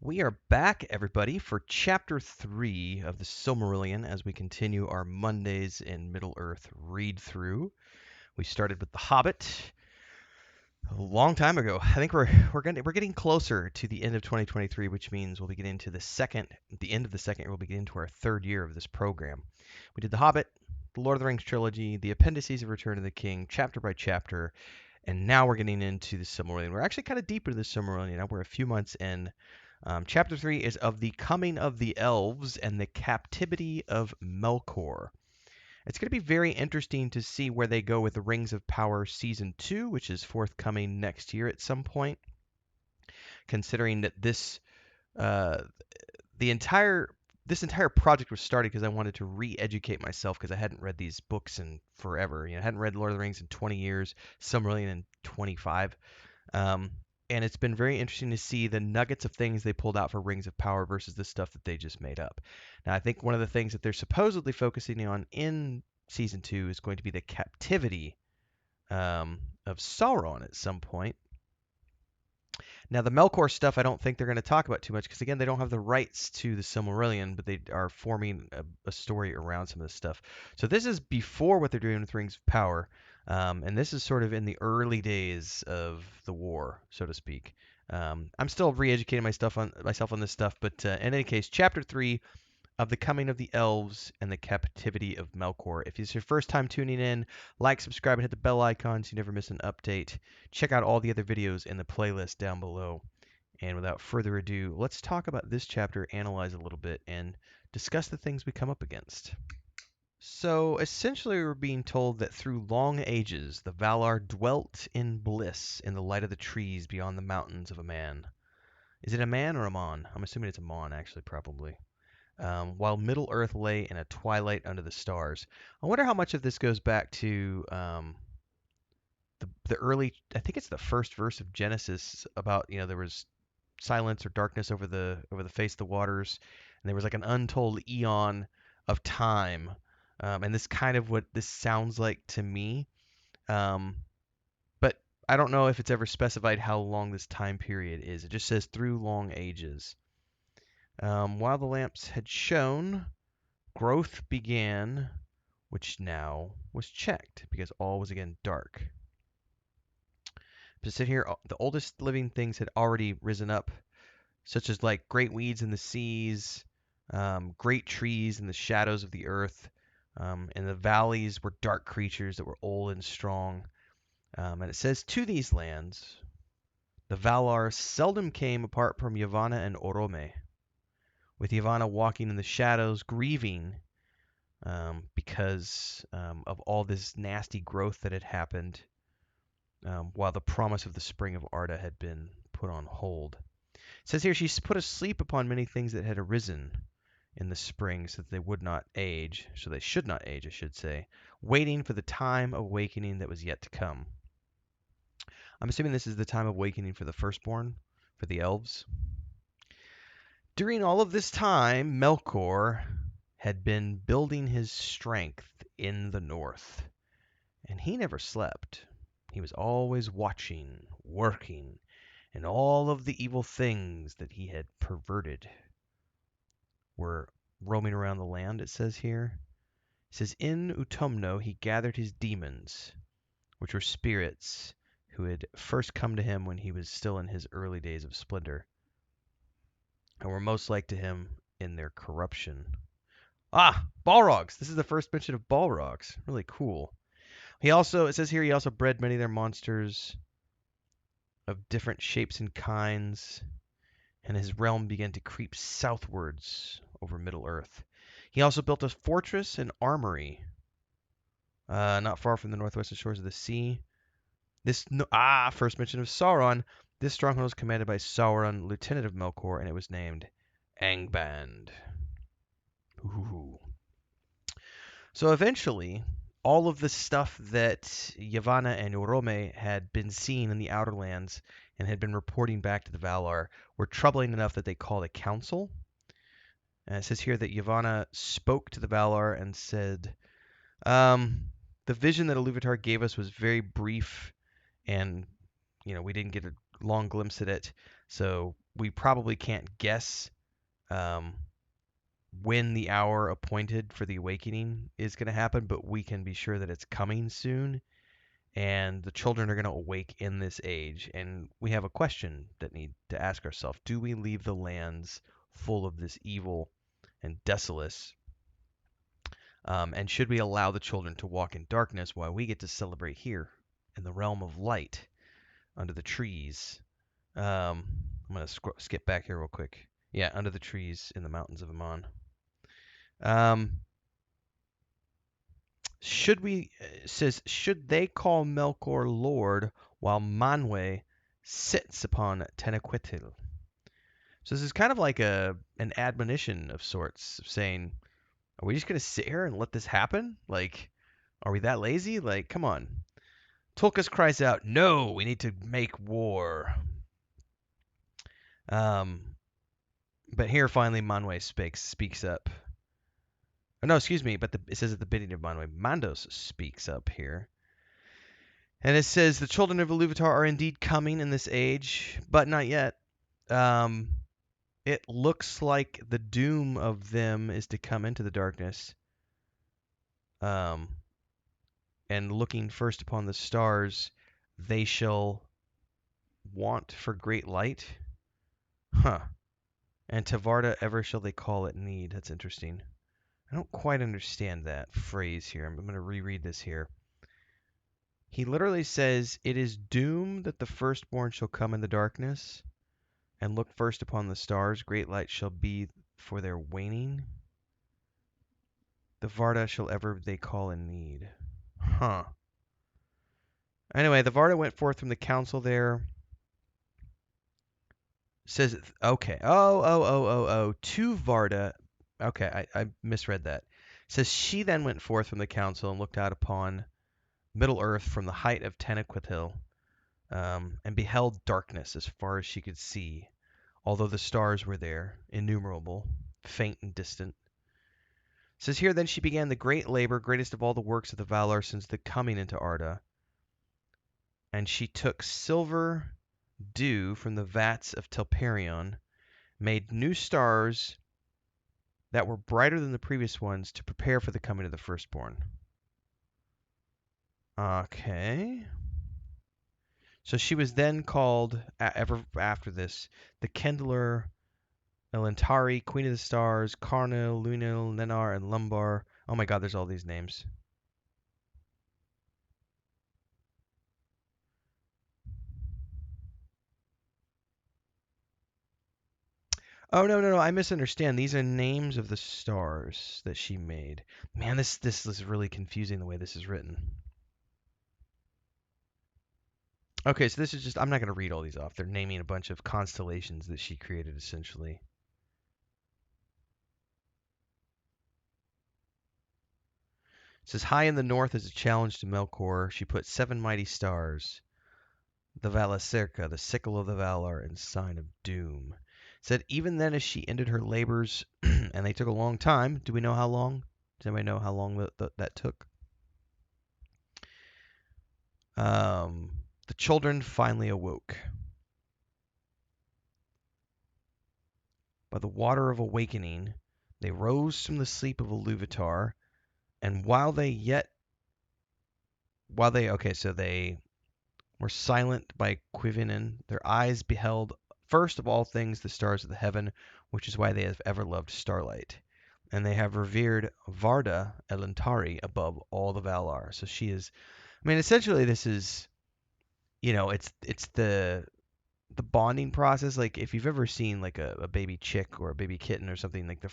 We are back, everybody, for Chapter 3 of the Silmarillion as we continue our Mondays in Middle-earth read-through. We started with The Hobbit a long time ago. I think we're getting closer to the end of 2023, which means we'll be getting to the end of the second year, we'll be getting to our third year of this program. We did The Hobbit, the Lord of the Rings trilogy, the appendices of Return of the King, chapter by chapter, and now we're getting into the Silmarillion. We're actually kind of deep into the Silmarillion now. We're a few months in. Chapter 3 is of the coming of the elves and the captivity of Melkor. It's going to be very interesting to see where they go with the Rings of Power Season 2, which is forthcoming next year at some point, considering that uh, this entire project was started because I wanted to re-educate myself because I hadn't read these books in forever. I hadn't read Lord of the Rings in 20 years, Silmarillion in 25. Um, and it's been very interesting to see the nuggets of things they pulled out for Rings of Power versus the stuff that they just made up. Now, I think one of the things that they're supposedly focusing on in season 2 is going to be the captivity of Sauron at some point. Now, the Melkor stuff, I don't think they're going to talk about too much because, again, they don't have the rights to the Silmarillion, but they are forming a story around some of this stuff. So this is before what they're doing with Rings of Power, and this is sort of in the early days of the war, so to speak. I'm still re-educating myself on this stuff, but in any case, Chapter 3 of the coming of the elves and the captivity of Melkor. If it's your first time tuning in, like, subscribe, and hit the bell icon so you never miss an update. Check out all the other videos in the playlist down below. And without further ado, let's talk about this chapter, analyze a little bit, and discuss the things we come up against. So essentially, we're being told that through long ages, the Valar dwelt in bliss in the light of the trees beyond the mountains of a man. Is it a man or a mon? I'm assuming it's a mon, actually, probably. While Middle-earth lay in a twilight under the stars. I wonder how much of this goes back to the early, I think it's the first verse of Genesis about, there was silence or darkness over the face of the waters, and there was like an untold eon of time. And this kind of what this sounds like to me. But I don't know if it's ever specified how long this time period is. It just says through long ages. While the lamps had shone, growth began, which now was checked because all was again dark. But sit here, the oldest living things had already risen up, such as like great weeds in the seas, great trees in the shadows of the earth, and the valleys were dark creatures that were old and strong. And it says, to these lands, the Valar seldom came apart from Yavanna and Orome, with Yavanna walking in the shadows, grieving because of all this nasty growth that had happened, while the promise of the spring of Arda had been put on hold. It says here, she put a sleep upon many things that had arisen in the spring so that they would not age, so they should not age, I should say, waiting for the time of awakening that was yet to come. I'm assuming this is the time of awakening for the firstborn, for the elves. During all of this time, Melkor had been building his strength in the north, and he never slept. He was always watching, working, and all of the evil things that he had perverted were roaming around the land, it says here. It says, in Utumno he gathered his demons, which were spirits who had first come to him when he was still in his early days of splendor, and were most like to him in their corruption. Ah, Balrogs! This is the first mention of Balrogs. Really cool. It says here, he also bred many of their monsters of different shapes and kinds, and his realm began to creep southwards over Middle-earth. He also built a fortress and armory, not far from the northwestern shores of the sea. First mention of Sauron. This stronghold was commanded by Sauron, lieutenant of Melkor, and it was named Angband. Ooh. So eventually, all of the stuff that Yavanna and Orome had been seeing in the Outer Lands and had been reporting back to the Valar were troubling enough that they called a council. And it says here that Yavanna spoke to the Valar and said, the vision that Iluvatar gave us was very brief, and we didn't get a long glimpse at it. So we probably can't guess um, when the hour appointed for the awakening is going to happen, but we can be sure that it's coming soon. And the children are going to awake in this age. And we have a question that need to ask ourselves: do we leave the lands full of this evil and desolate? And should we allow the children to walk in darkness while we get to celebrate here in the realm of light under the trees? I'm going to skip back here real quick. Yeah, under the trees in the mountains of Aman. Should they call Melkor Lord while Manwë sits upon Tenochtitl? So this is kind of like an admonition of sorts, saying, are we just gonna sit here and let this happen? Like, are we that lazy? Like, come on. Tulkas cries out, "No, we need to make war." But here finally Manwë speaks up. Oh, no, excuse me, but it says at the bidding of Manwë, Mandos speaks up here. And it says, the children of Iluvatar are indeed coming in this age, but not yet. It looks like the doom of them is to come into the darkness. And looking first upon the stars, they shall want for great light. Huh. And Tavarda ever shall they call it need. That's interesting. I don't quite understand that phrase here. I'm going to reread this here. He literally says, it is doom that the firstborn shall come in the darkness, and look first upon the stars. Great light shall be for their waning. The Varda shall ever they call in need. Huh. Anyway, the Varda went forth from the council there. Says, okay. Oh. To Varda. Okay, I misread that. Says, she then went forth from the council and looked out upon Middle Earth from the height of Tenochtitl, and beheld darkness as far as she could see, although the stars were there, innumerable, faint and distant. It says here, then she began the great labor, greatest of all the works of the Valar since the coming into Arda. And she took silver dew from the vats of Telperion, made new stars that were brighter than the previous ones to prepare for the coming of the firstborn. Okay. So she was then called, ever after this, the Kindler Elentari, Queen of the Stars, Carnil, Lunil, Nenar, and Lumbar. Oh my god, there's all these names. Oh no, I misunderstand. These are names of the stars that she made. Man, this is really confusing the way this is written. Okay, so this is just, I'm not going to read all these off. They're naming a bunch of constellations that she created, essentially. It says, high in the north as a challenge to Melkor, she put 7 mighty stars. The Valacerca, the sickle of the Valar, and sign of doom. It said, even then as she ended her labors, and they took a long time. Do we know how long? Does anybody know how long that took? The children finally awoke. By the water of awakening, they rose from the sleep of Iluvatar, and they were silent by Quivinin. Their eyes beheld first of all things the stars of the heaven, which is why they have ever loved starlight. And they have revered Varda Elentari above all the Valar. So she is, I mean, essentially this is, it's the bonding process. Like if you've ever seen like a baby chick or a baby kitten or something, like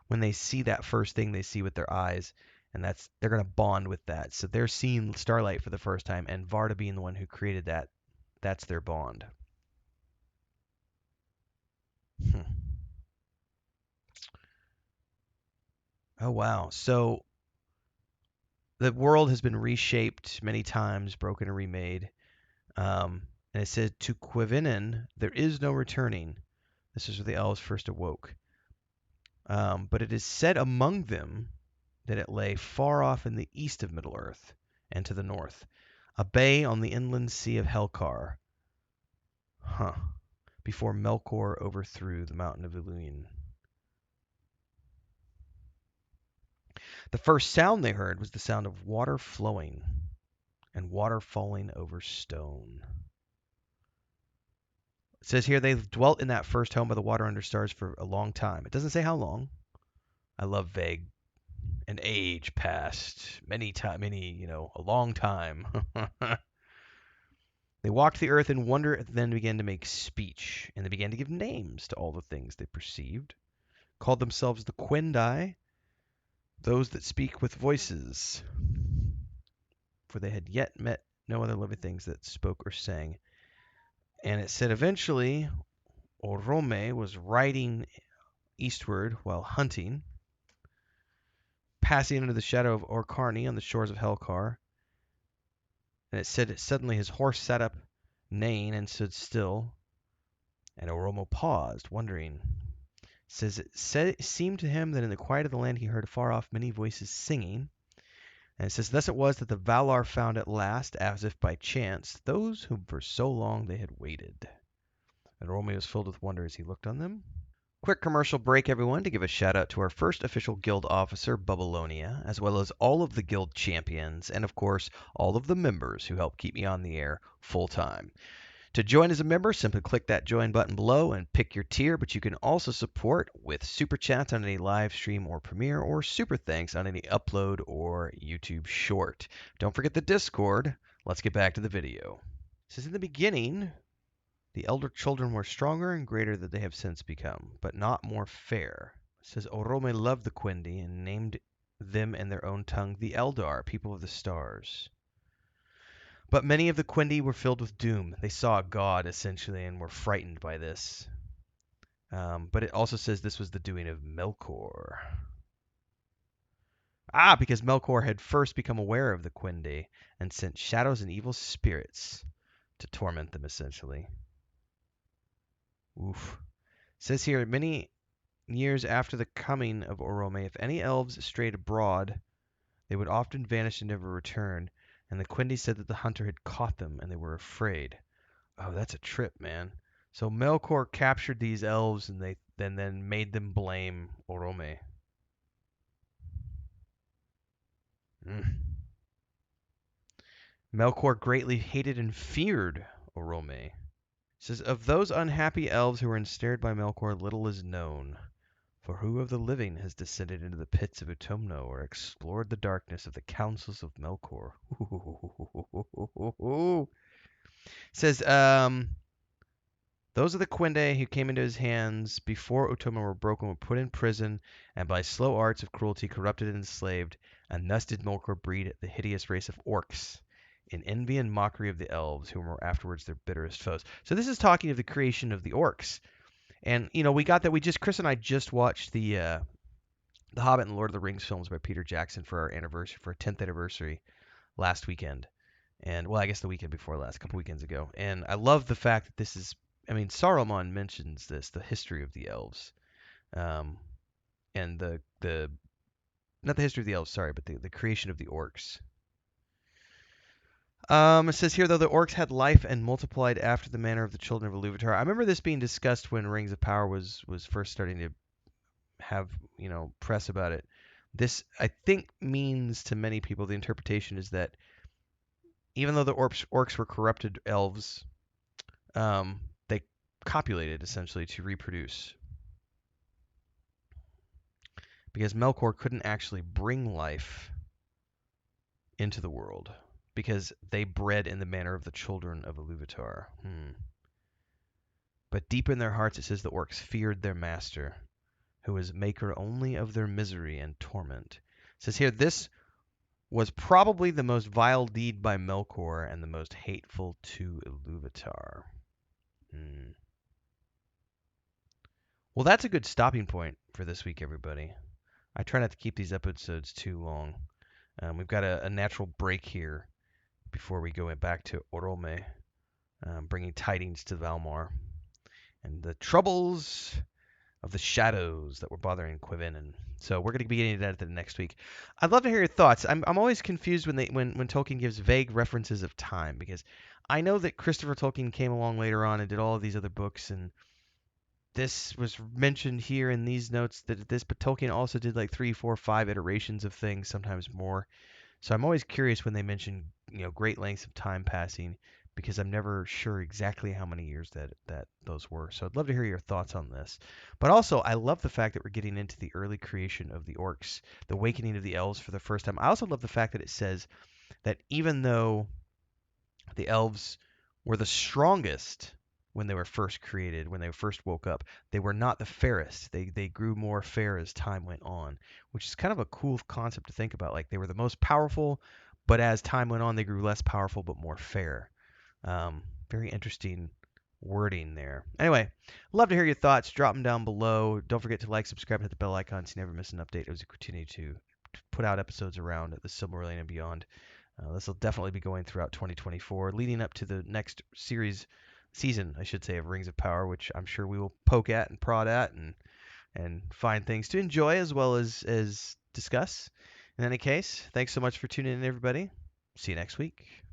when they see that first thing they see with their eyes, and they're gonna bond with that. So they're seeing starlight for the first time, and Varda being the one who created that, that's their bond. Hmm. Oh wow. So the world has been reshaped many times, broken and remade. And it said, to Quivinin there is no returning. This is where the elves first awoke. But it is said among them that it lay far off in the east of Middle-earth, and to the north, a bay on the inland sea of Helkar. Huh. before Melkor overthrew the mountain of Illusion. The first sound they heard was the sound of water flowing and water falling over stone. It says here they dwelt in that first home by the water under stars for a long time. It doesn't say how long. I love vague. An age passed, a long time. They walked the earth in wonder and then began to make speech, and they began to give names to all the things they perceived, called themselves the Quendi, those that speak with voices, for they had yet met no other living things that spoke or sang. And it said eventually Orome was riding eastward while hunting, passing under the shadow of Orcarni on the shores of Helkar. And it said suddenly his horse sat up, neighing, and stood still. And Oromo paused, wondering. It seemed to him that in the quiet of the land he heard afar off many voices singing. And it says, thus it was that the Valar found at last, as if by chance, those whom for so long they had waited. And Oromo was filled with wonder as he looked on them. Quick commercial break, everyone, to give a shout out to our first official guild officer, Bubalonia, as well as all of the guild champions, and of course, all of the members who help keep me on the air full time. To join as a member, simply click that join button below and pick your tier, but you can also support with super chats on any live stream or premiere, or super thanks on any upload or YouTube short. Don't forget the Discord. Let's get back to the video. It says in the beginning, the elder children were stronger and greater than they have since become, but not more fair. It says Orome loved the Quendi and named them in their own tongue the Eldar, people of the stars. But many of the Quendi were filled with doom. They saw a god, essentially, and were frightened by this. But it also says this was the doing of Melkor. Because Melkor had first become aware of the Quendi and sent shadows and evil spirits to torment them, essentially. Oof. It says here, many years after the coming of Orome, if any elves strayed abroad, they would often vanish and never return, and the Quendi said that the hunter had caught them, and they were afraid. Oh, that's a trip, man. So Melkor captured these elves, and they then made them blame Orome. Mm. Melkor greatly hated and feared Orome. It says, of those unhappy elves who were ensnared by Melkor, little is known. For who of the living has descended into the pits of Utumno or explored the darkness of the councils of Melkor? It says, those are the Quendi who came into his hands before Utumno were broken, were put in prison, and by slow arts of cruelty corrupted and enslaved, and thus did Melkor breed the hideous race of Orcs, in envy and mockery of the elves, who were afterwards their bitterest foes. So this is talking of the creation of the Orcs. And, we got that. Chris and I just watched the Hobbit and Lord of the Rings films by Peter Jackson for our anniversary, for our 10th anniversary last weekend. And, well, I guess the weekend before last, a couple weekends ago. And I love the fact that this is, Saruman mentions this, the history of the elves. And not the history of the elves, sorry, but the creation of the orcs. It says here, though the orcs had life and multiplied after the manner of the children of Iluvatar. I remember this being discussed when Rings of Power was first starting to have, press about it. This, I think, means to many people, the interpretation is that even though the orcs were corrupted elves, they copulated, essentially, to reproduce. Because Melkor couldn't actually bring life into the world, because they bred in the manner of the children of Iluvatar. But deep in their hearts, it says the orcs feared their master, who was maker only of their misery and torment. It says here, this was probably the most vile deed by Melkor and the most hateful to Iluvatar. Well, that's a good stopping point for this week, everybody. I try not to keep these episodes too long. We've got a natural break here before we go back to Orome, bringing tidings to Valmar and the troubles of the shadows that were bothering Quivin. And so we're going to be getting into that next week. I'd love to hear your thoughts. I'm always confused when Tolkien gives vague references of time, because I know that Christopher Tolkien came along later on and did all of these other books, and this was mentioned here in these notes that this, but Tolkien also did like three, four, five iterations of things, sometimes more. So I'm always curious when they mention, great lengths of time passing because I'm never sure exactly how many years that those were. So I'd love to hear your thoughts on this. But also, I love the fact that we're getting into the early creation of the orcs, the awakening of the elves for the first time. I also love the fact that it says that even though the elves were the strongest when they were first created, when they first woke up. They were not the fairest. They grew more fair as time went on, which is kind of a cool concept to think about. Like they were the most powerful, but as time went on, they grew less powerful but more fair. Very interesting wording there. Anyway, love to hear your thoughts. Drop them down below. Don't forget to like, subscribe, and hit the bell icon so you never miss an update as we continue to put out episodes around the Silmarillion and beyond. This will definitely be going throughout 2024, leading up to the next season, I should say, of Rings of Power, which I'm sure we will poke at and prod at and find things to enjoy as well as discuss. In any case, thanks so much for tuning in, everybody. See you next week.